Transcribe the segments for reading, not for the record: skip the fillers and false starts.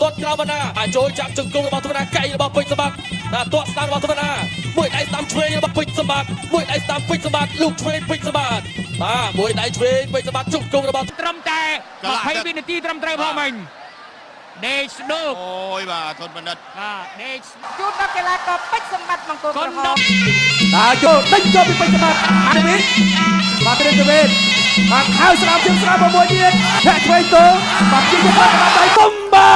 ទាត់ក្រោមណាចូលចាប់ជង្គង់របស់ធម្មតាកៃរបស់ពេជ្រសម្បត្តិទាត់ស្ដាំរបស់ធម្មតាមួយដៃស្ដាំឆ្វេងរបស់ពេជ្រសម្បត្តិមួយដៃស្ដាំពេជ្រសម្បត្តិលោកឆ្វេងពេជ្រសម្បត្តិមួយដៃឆ្វេងពេជ្រសម្បត្តិជង្គង់របស់ត្រឹមតែ20វិនាទីត្រឹមត្រូវផងមិញដេកស្ដូកអូយបាទធនបណ្ឌិតដេកជូនដល់កីឡាករពេជ្រសម្បត្តិបង្គោលក្រហមចូលដេញចូលពីពេជ្រសម្បត្តិអានេះបាទត្រៀមទៅវិញបាទហៅស្រាមជើងស្រាមមួយទៀតធាក់ឆ្វេងទៅបាទជិះទៅបាត់ដៃបុំបា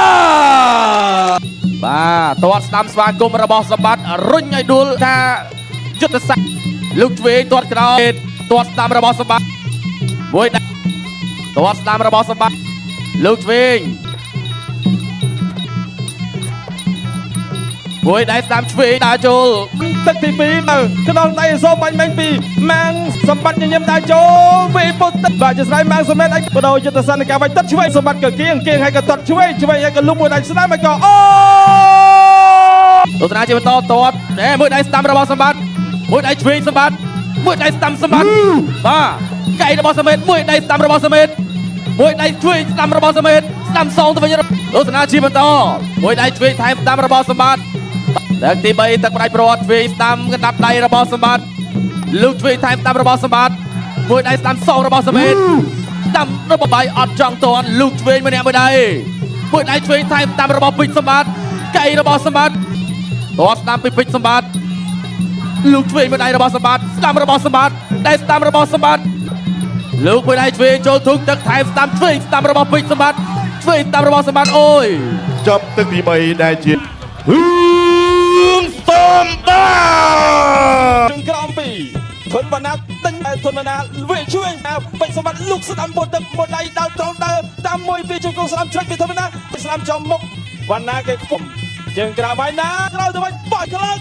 ទទាត់ស្ដាំស្វាគមន៍របស់សម្បត្តិរុញឲ្យដួលថាយុទ្ធសាស្ត្រលោកឆ្វេងទាត់ក្រោយទាត់ស្ដាំរបស់សម្បត្តិមួយដៃទាត់ស្ដាំរបស់សម្បត្តិលោកឆ្វេងមួយដៃស្ដាំឆ្វេងដើរចូលទឹកទី2នៅក្នុងដៃសូមបាញ់មិញពីម៉ាងសម្បត្តិញញឹមដើរចូលវិពុតទឹកបាទជាស្រ័យម៉ាងសមេតអីបដូរយុទ្ធសាស្ត្រនៃការវាយទឹកឆ្វេងសម្បត្តិក៏គៀងហើយក៏ទាត់ឆ្វេងហើយក៏លុបមួយដៃស្ដាំហើយក៏អូទស្សនាជាបន្តទាត់មួយដៃស្ដាំរបស់សម្បត្តិមួយដៃឆ្វេងសម្បត្តិមួយដៃស្ដាំសម្បត្តិបាទកៃរបស់សមេតមួយដៃស្ដាំរបស់សមេតមួយដៃឆ្វេងស្ដាំរបស់សមេតស្ដាំសងទៅវិញទស្សនាជាបន្តមួយដៃឆ្វេងថែមស្ដាំរបស់សម្បត្តិលើកទី3ទឹកផ្ដាច់ប្រវត្តិឆ្វេងស្ដាំកណ្ដាប់ដៃរបស់សម្បត្តិលោកឆ្វេងថែមស្ដាំរបស់សម្បត្តិមួយដៃស្ដាំសងរបស់សមេតស្ដាំរបស់បាយអត់ចង់តន់លោកឆ្វេងម្នាក់មួយដៃមួយដៃឆ្វេងថែមស្ដាំរបស់ពេជ្រសម្បត្តិកៃរបស់សម្បត្តិទាត់ស្ដាំពីពេជ្រសម្បត្តិលោកឆ្វេងមួយដៃរបស់សម្បត្តិស្ដាំរបស់សម្បត្តិដៃស្ដាំរបស់សម្បត្តិលោកមួយដៃឆ្វេងចូលធុងទឹកថែមស្ដាំឆ្វេងស្ដាំរបស់ពេជ្រសម្បត្តិឆ្វេងស្ដាំរបស់សម្បត្តិអូយចប់ទឹកទី3ដែលជាសម្បត្តិជើងក្រោមពីធនបណ្ណាទិញធនបណ្ណាវាជួយពេជ្រសម្បត្តិលោកស្ដាំបុតទឹកមួយដៃដើរត្រង់ដើរតាមមួយពីជង្គង់ស្ដាំឆ្វេងពីធនបណ្ណាស្ដាំចំមុខវណ្ណាគេខ្ពំជើងក្រោមហើយណាក្រោយទៅវិញបោះក្លា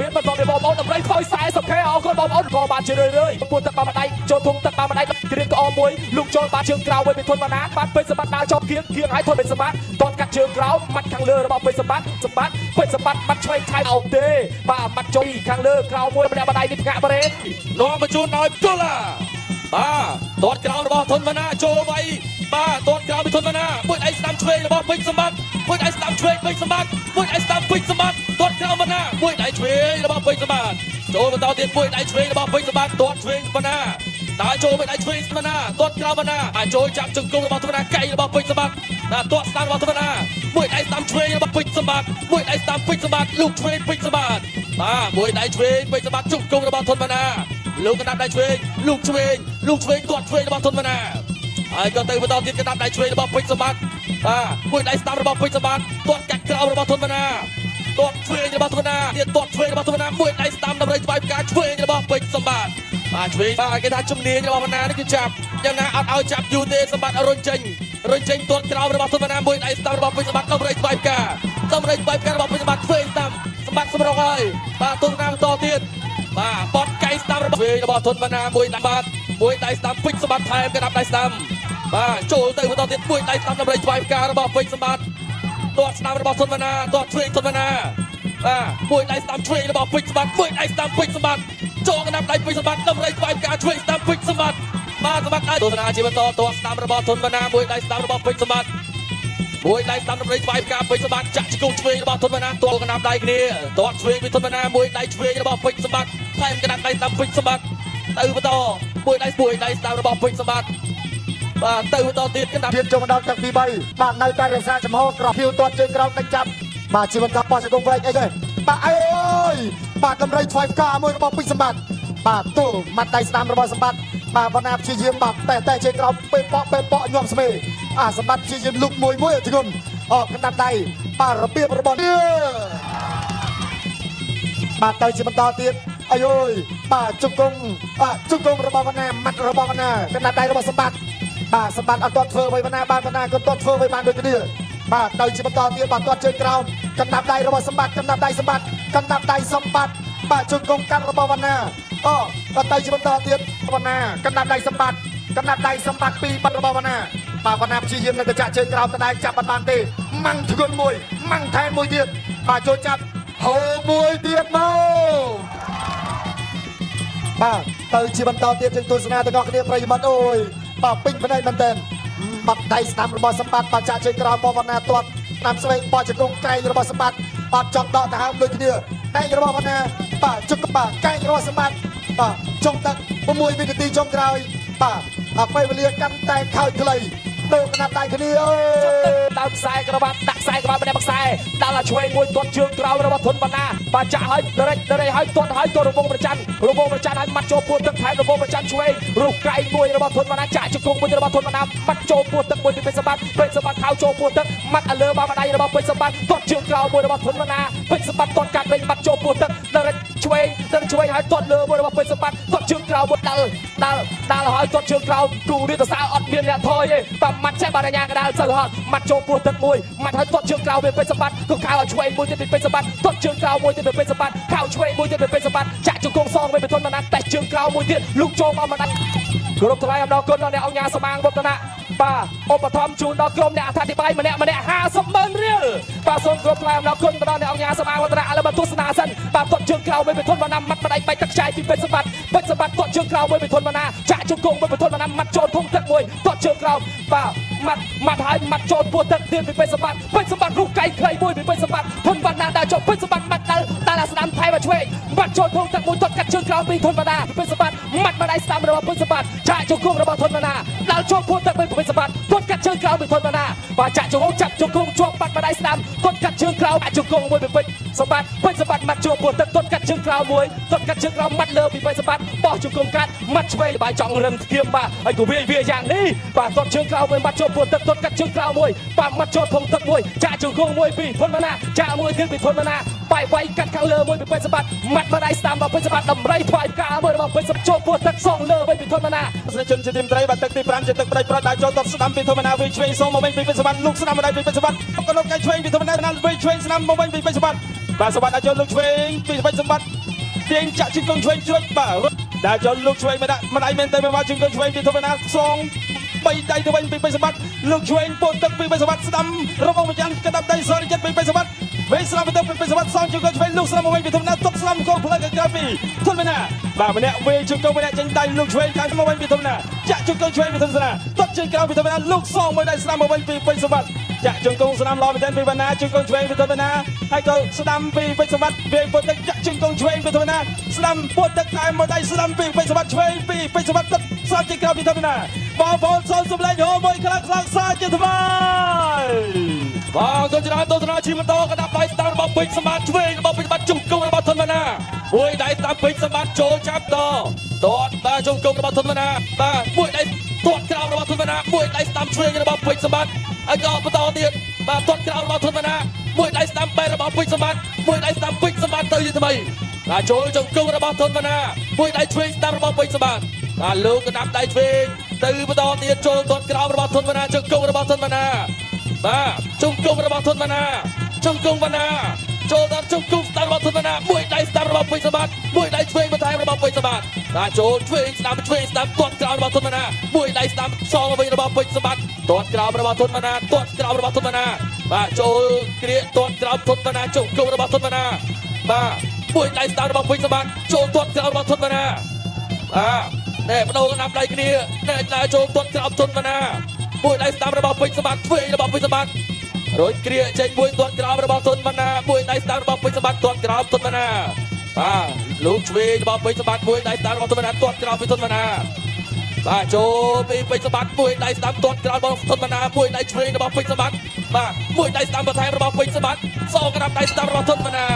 មានបន្តពីបងប្អូនដើម្បីធ្វើ 40k អរគុណបងប្អូនក៏បានជារឿយៗពួនទឹកបានម្ដាយចូលធុងទឹកបានម្ដាយគ្រៀងក្អមមួយលោកចូលបានជើងក្រោមវិញពីធនបណ្ណាបានពេជ្រសម្បត្តិដើរជាប់គៀងឲ្យធនពេជ្រសម្បត្តិតតកាត់ជើងក្រោមម៉ាត់ខាងលើរបស់ពេជ្រសម្បត្តិពេជ្រសម្បត្តិម៉ាត់ឆ្វេងថៃអោទេបាទម៉ាត់ចុយខាងលើក្រោមមួយម្នាក់ម្ដាយនេះផ្ងាក់បរេនាំបញ្ជូនឲ្យគល់បាទតតក្រោមរបស់ធនបណ្ណាចូលໄວបាទតតក្រោមពីធនបណ្ណាមួយដៃស្ដាំឆ្វេងរបស់ពេជ្រសម្បត្តិមួយដៃស្ដាំឆ្វេងពេជ្រសម្បត្តិមួយដៃស្ដាំពេជ្រសម្បត្តិតតក្រោមបណ្ណាមួយដៃឆ្វេងរបស់ពេជ្រសម្បត្តិចូលបន្តទៀតមួយដៃឆ្វេងរបស់ពេជ្រសម្បត្តិតតឆ្វេងបណ្ណាដើរចូលមួយដៃឆ្វេងបណ្ណាតតក្រោមបណ្ណាចូលចាប់ជង្គង់របស់ធម្មតាកៃរបស់ពេជ្រសម្បត្តិតតស្ដាំរបស់ធម្មតាមួយដៃស្ដាំឆ្វេងរបស់ពេជ្រសម្បត្តិមួយដៃស្ដាំពេជ្រសម្បត្តិលោកឆ្វេងពេជ្រសម្បត្តិមួយដៃឆ្វេងពេជ្រសម្បត្តិជង្គង់របស់ធម្មតាលោកកណ្ដាប់ដៃឆ្វេងលោកឆ្វេងទាត់ឆ្វេងរបស់ធម្មតាហើយក៏ទៅបន្តទៀតកណ្ដាប់ដៃឆ្វេងរបស់ពេជ្រសម្បត្តិមួយដៃស្ដាំរបស់ពេជ្រសម្បត្តិទាត់កាត់ក្រោមរបស់ធម្មតាទាត់ឆ្វេងរបស់ធម្មតាទៀតទាត់ឆ្វេងរបស់ធម្មតាមួយដៃស្ដាំដើម្បីស្វែងការឆ្វេងរបស់ពេជ្រសម្បត្តិឆ្វេងគេថាជំនាញរបស់ធម្មតានេះគឺចាប់យ៉ាងណាអត់ឲ្យចាប់យូរទេសម្បត្តិរុញចេញទាត់ក្រោមរបស់ធម្មតាមួយដៃស្ដាំរបស់ពេជ្រសម្បត្តិដើម្បីស្វែងការរបស់ពេជ្រសម្បត្តិឆ្វេងស្ដាំសម្បត្តិសម្រុកហើយទស្សនាបន្តទៀតបត់កៃស្ដាំរបស់ឆ្វេងរបស់ធម្មតាមួយដៃស្ដាំពេជ្រសម្បត្តិថែមកណ្ដាប់ដៃស្ដាំចូលទៅបន្តទៀតមួយដៃស្ដាំដើម្បីស្វែងការរបស់ពេជ្រសម្បត្តិទាត់ស្ដាំរបស់ធម្មតាទាត់ឆ្វេងធម្មតាមួយដៃស្ដាំឆ្វេងរបស់ពេជ្រសម្បត្តិមួយដៃស្ដាំពេជ្រសម្បត្តិចូលកណ្ដាប់ដៃពេជ្រសម្បត្តិដើម្បីស្វែងការឆ្វេងស្ដាំពេជ្រសម្បត្តិសម្បត្តិទស្សនាជាបន្តទាត់ស្ដាំរបស់ធម្មតាមួយដៃស្ដាំរបស់ពេជ្រសម្បត្តិមួយដៃស្ដាំដើម្បីស្វែងការពេជ្រសម្បត្តិចាក់ជង្គង់ឆ្វេងរបស់ធម្មតាទាត់កណ្ដាប់ដៃគ្នាទាត់ឆ្វេងពីធម្មតាមួយដៃឆ្វេងរបស់ពេជ្រសម្បត្តិថែមកណ្ដាប់ដៃស្ដាំពេជ្រសម្បត្តិទៅបន្តមួយដៃស្ដាំរបស់ពេជ្រសម្បត្តិទៅបន្តទៀតកណ្ដាប់ទៀតចូលមកដល់ទឹកទី3បាទនៅតែរក្សាចំហក្រភៀវទាត់ជើងក្រោមដេញចាប់បាទជីវិតកាប់បោះជង្គង់វែងអីទេបាទអើយបាទតម្រៃឆ្វេងការមួយរបស់ពេជ្រសម្បត្តិបាទទូម៉ាត់ដៃស្ដាំរបស់សម្បត្តិវណ្ណាព្យាយាមបាទតែជើងក្រោមពេលប៉ញាំស្មេសម្បត្តិព្យាយាមលុបមួយធ្ងន់កណ្ដាប់ដៃបាទរបៀបរបស់នេះបាទទៅជាបន្តទៀតអាយយបាទជង្គង់របស់វណ្ណាម៉ាត់របស់វណ្ណាកណ្ដាប់ដៃរបស់សម្បត្តិសម្បត្តិអត់ទាត់ធ្វើអ្វីវណ្ណាបានវណ្ណាក៏ទាត់ធ្វើអ្វីបានដូចគ្នាទៅជាបន្តទៀតទាត់ជើងក្រោមកណ្ដាប់ដៃរបស់សម្បត្តិកណ្ដាប់ដៃសម្បត្តិជង្គង់កាត់របស់វណ្ណាក៏ទៅជាបន្តទៀតវណ្ណាកណ្ដាប់ដៃសម្បត្តិពីបាត់របស់វណ្ណាវណ្ណាព្យាយាមនៅតែចាក់ជើងក្រោមតែដៃចាប់បានទេម៉ាំងធ្ងន់មួយម៉ាំងថែមមួយទៀតចូលចាប់ហូរមួយទៀតមកទៅជាបន្តទៀតយើងទស្សនាទាំងអស់គ្នាប្រិយមិត្តអើយពេញផ្នែកមែនតើ បាត់ដៃស្ដាំរបស់សម្បត្តិបាចាក់ជើងក្រោមមកវណ្ណាទាត់តាមស្វែងបោះជង្គង់កែងរបស់សម្បត្តិអត់ចង់ដកទៅហើមដូចគ្នាកែងរបស់វណ្ណាបាទជង្គង់បាទកែងរបស់សម្បត្តិបាទចុងទឹក6វិនាទីចុងក្រោយបាទអពេលវេលាកាន់តែខើចខ្លីដូរកណាត់ដៃគ្នាអើយ ដើរខ្សែក្រវ៉ាត់ដាក់ខ្សែក្រវ៉ាត់ម្នាក់ខ្សែដល់ឲ្យឆ្វេងមួយទាត់ជើងក្រោមរបស់ធនបណ្ណាបាទចាក់ឲ្យដរិចឲ្យទាត់រវងប្រច័ណ្ឌឲ្យម៉ាត់ចូលពោះទឹកថែមរវងប្រច័ណ្ឌឆ្វេងរូបកែងមួយរបស់ធនបណ្ណាចាក់ជង្គង់មួយរបស់ធនបណ្ណាម៉ាត់ចូលពោះទឹកមួយពីពេជ្រសម្បត្តិខោចូលពោះទឹកម៉ាត់ឲ្យលើបាល់ម្ដាយរបស់ពេជ្រសម្បត្តិទាត់ជើងក្រោមមួយរបស់ធនបណ្ណាពេជ្រសម្បត្តិទាត់កាត់វិញម៉ាត់ចូលពោះទឹកដរិចឆ្វេងឲ្យទាត់លើមួយរបស់ពេជ្រសម្បត្តិទាត់ជើងក្រោមមួយដល់ឲ្យទាត់ជើងក្រោមគូរាជសាអត់មានអ្នកថយទេបាទម៉ាត់ចេះបាទញ៉ាកដាលទៅហត់ម៉ាត់ចូលពោះទឹកមួយម៉ាត់ឲ្យទាត់ជើងក្រោមពីពេជ្រសម្បត្តិក៏កៅឲ្យឆ្វេងមួយទៀតពីពេជ្រសម្បត្តិទាត់ជើងក្រោមមួយទៀតពីពេជ្រសម្បត្តិកៅឆ្វេងមួយទៀតពីពេជ្រសម្បត្តិចាក់ជង្គង់សងវិញពីធនបណ្ណាតែជើងក្រោមមួយទៀតលុកចូលមកម្ដាយគ្រប់ថ្លៃអំណរគុណដល់អ្នកអង្គការសមាងវឌ្ឍនៈបាទឧបត្ថម្ភជូនដល់ក្រុមអ្នកអធិប្បាយម្នាក់50,000 រៀលបាទសូមគ្រប់ថ្លៃអំណរគុណទៅដល់អ្នកអង្គការសមាងវឌ្ឍនៈឥឡូវមកទស្សនាសិនបាទទាត់ជើងក្រោមវិញពីធនបណ្ណាម៉ាត់ម្ដាយបែកទឹកខ្ចាយពីពេជ្រសម្បត្តិទាត់ជើងក្រោមវិញពីធនបណ្ណាចាក់ជង្គង់វិញពីធនបណ្ណាម៉ាត់ចូលធំទឹកមួយទាត់ជើងក្រោមបាទម៉ាត់ឲ្យម៉ាត់ចូលពោះទឹកទៀតពីពេជ្រសម្បត្តិរូបកៃខ្លីមួយពីពេជ្រសម្បត្តិធនបណ្ណាដើរចូលពេជ្រសម្បត្តិម៉ាត់ដល់ស្ដាំថៃមកឆ្វេងម៉ាត់ចូលធំទឹកមួយទាត់កាត់ជើងក្រោមពីធនបណ្ណាពេជ្រសម្បត្តិម៉ាត់ម្ដាយស្ដាំរបស់ពេជ្រសម្បត្តិចាក់ជង្គង់របស់ធនបណ្ណាដល់ចូលពោះទឹកពីពេជ្រសម្បត្តិទាត់កាត់ជើងក្រោមពីធនបណ្ណាបាទចាក់ជង្គង់ចាប់ជង្គង់ជាប់បាត់ម្ដាយស្ដាំទាត់កាត់ជើងក្រោមជង្គង់មួយពីពេជ្រសម្បត្តិម៉ាត់ចូលពោះទឹកទាត់កាត់ជើងក្រោមមួយទាត់កាត់ជើងក្រោមម៉ាត់លើពីពេជ្រសម្បត្តិបោះជង្គង់កាត់ម៉ាត់ឆ្វេងបាយចង់រឹងធៀមបាទហើយក៏វាយ៉ាងនេះបាទទាត់ជើងក្រោមមួយម៉ាត់ចូលពោះទឹកទាត់កាត់ជើងក្រោមមួយបាទម៉ាត់ចូលធំទឹកមួយចាក់ជង្គង់មួយពីធនបណ្ណាចាក់មួយទៀតពីធនបណ្ណាបាយកាត់ខាងលើមួយពីពេជ្រសម្បត្តិម៉ាត់ម្ដាយស្ដាំរបស់ពេជ្រសម្បត្តិតម្រៃថ្វាយផ្កាមួយរបស់ពេជ្រចូលពោះទឹកសងលើវិញពីធនបណ្ណា ស្នេហ៍ជនជាទីមត្រីបាទទឹកទី5ជាទឹកប្តីប្រដៅចូលតបស្ដាំពីធម្មតាវិញឆ្វេងសូមមកវិញពីពេជ្រសម្បត្តិលោកស្ដាំម្ដាយពីពេជ្រសម្បត្តិក៏លោកកែឆ្វេងពីធម្មតាណាល់វិញឆ្វេងស្ដាំមកវិញពីពេជ្រសម្បត្តិបាទសម្បត្តិដល់ចូលលោកឆ្វេងពីពេជ្រសម្បត្តិទាញចាក់ជង្គង់ឆ្វេងជ្រុចបាទដល់ចូលលោកឆ្វេងម្ដាយមែនទៅមកជង្គង់ឆ្វេងពីធម្មតាសង3ដៃទៅវិញពីពេជ្រសម្បត្តិលោកឆ្វេងពោះទឹកពីពេជ្រសម្បត្តិស្ដាំរបងប្រចាំក្តាប់ដៃសរចិត្តពីពេជ្រសម្បត្តិវិញស្ដាំទៅពីពេជ្រសម្បត្តិសងជង្គង់ឆ្វេងលោកស្ដាំមកវិញពីធម្មតាទុកស្ដាំកងផ្លូវក្រៅពីធម្មតាបាទម្នាក់វិញជង្គង់ម្នាក់ចេញដៃលោកឆ្វេងខាងមកវិញពីធម្មតាចាក់ជង្គង់ឆ្វេងពីធម្មតាទុកជើងក្រៅពីធម្មតាលោកសងមួយដៃស្ដាំមកវិញពីពេជ្រសម្បត្តិចាក់ជង្គង់ស្ដាំឡមែនពីបណ្ណាជង្គង់ឆ្វេងពីធម្មតាហើយក៏ស្ដាំពីពេជ្រសម្បត្តិវិញពោះទឹកចាក់ជង្គង់ឆ្វេងពីធម្មតាស្ដាំពោះទឹកតែមួយដៃស្ដាំពីពេជ្រសម្បត្តិឆ្វេងពីពេជ្រសម្បត្តិទឹកស្ដាំជើងក្រៅពីធម្មតាបងប្អូនសូមសម្លេងហូមួយខ្លាំងសាជាថ្មីបាទទៅច្រើនទស្សនាជីមតោកដាប់ដៃស្ដាំរបស់ពេជ្រសម្បត្តិឆ្វេងរបស់ពេជ្រសម្បត្តិជង្គង់របស់ធនបណ្ណាមួយដៃស្ដាំពេជ្រសម្បត្តិចូលចាប់តទាត់បាទជង្គង់របស់ធនបណ្ណាបាទមួយដៃទាត់ក្រោមរបស់ធនបណ្ណាមួយដៃស្ដាំឆ្វេងរបស់ពេជ្រសម្បត្តិហើយក៏បន្តទៀតបាទទាត់ក្រោមរបស់ធនបណ្ណាមួយដៃស្ដាំបែររបស់ពេជ្រសម្បត្តិមួយដៃស្ដាំពេជ្រសម្បត្តិទៅជាថ្មីបាទចូលជង្គង់របស់ធនបណ្ណាមួយដៃឆ្វេងស្ដាំរបស់ពេជ្រសម្បត្តិបាទលោកកដាប់ដៃឆ្វេងទៅបន្តទៀតចូលទាត់ក្រោមរបស់ធនបណ្ណាជង្គង់របស់ធនបណ្ណាបាទជង្គង់របស់ធនបណ្ណាជង្គង់បណ្ណាចូលដល់ជង្គង់ស្ដាំរបស់ធនបណ្ណាមួយដៃស្ដាំរបស់ពេជ្រសម្បត្តិមួយដៃឆ្វេងបន្ថែមរបស់ពេជ្រសម្បត្តិបាទចូលឆ្វេងស្ដាំទាត់ក្រោមរបស់ធនបណ្ណាមួយដៃស្ដាំសងវិញរបស់ពេជ្រសម្បត្តិទាត់ក្រោមរបស់ធនបណ្ណាទាត់ក្រោមរបស់ធនបណ្ណាបាទចូលគ្រាទាត់ក្រោមធនបណ្ណាជង្គង់របស់ធនបណ្ណាបាទមួយដៃស្ដាំរបស់ពេជ្រសម្បត្តិចូលទាត់ក្រោមរបស់ធនបណ្ណាបាទនេះបដូរណាប់ដៃគ្នានេះដើរចូលទាត់ក្រោមធនបណ្ណាមួយដៃស្ដាំរបស់ពេជ្រសម្បត្តិឆ្វេងរបស់ពេជ្រសម្បត្តិរួចគ្រាចេញមួយទាត់ក្រោមរបស់ធនបណ្ណាមួយដៃស្ដាំរបស់ពេជ្រសម្បត្តិទាត់ក្រោមធនបណ្ណាបាទលោកឆ្វេងរបស់ពេជ្រសម្បត្តិមួយដៃស្ដាំរបស់ធនបណ្ណាទាត់ក្រោមពីធនបណ្ណាបាទចូលពីពេជ្រសម្បត្តិមួយដៃស្ដាំទាត់ក្រោមរបស់ធនបណ្ណាមួយដៃឆ្វេងរបស់ពេជ្រសម្បត្តិបាទមួយដៃស្ដាំបន្ថែមរបស់ពេជ្រសម្បត្តិសងក្រាបដៃស្ដាំរបស់ធនបណ្ណា